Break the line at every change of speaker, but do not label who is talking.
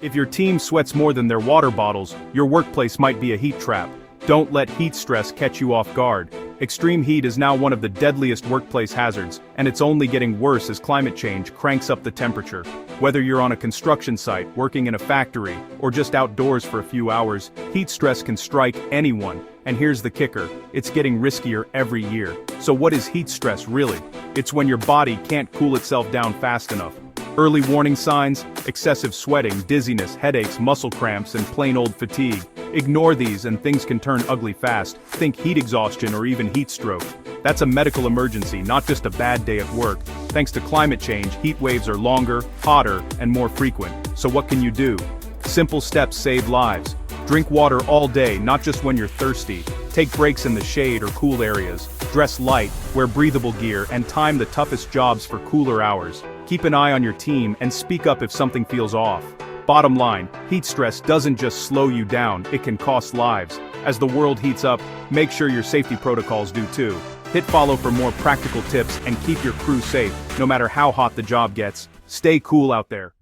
If your team sweats more than their water bottles, your workplace might be a heat trap. Don't let heat stress catch you off guard. Extreme heat is now one of the deadliest workplace hazards, and it's only getting worse as climate change cranks up the temperature. Whether you're on a construction site, working in a factory, or just outdoors for a few hours, heat stress can strike anyone. And here's the kicker, it's getting riskier every year. So what is heat stress really? It's when your body can't cool itself down fast enough. Early warning signs: excessive sweating, dizziness, headaches, muscle cramps, and plain old fatigue. Ignore these and things can turn ugly fast. Think heat exhaustion or even heat stroke. That's a medical emergency, not just a bad day at work. Thanks to climate change, heat waves are longer, hotter, and more frequent. So what can you do? Simple steps save lives. Drink water all day, not just when you're thirsty. Take breaks in the shade or cool areas. Dress light, wear breathable gear, and time the toughest jobs for cooler hours. Keep an eye on your team and speak up if something feels off. Bottom line, heat stress doesn't just slow you down, it can cost lives. As the world heats up, make sure your safety protocols do too. Hit follow for more practical tips and keep your crew safe, no matter how hot the job gets. Stay cool out there.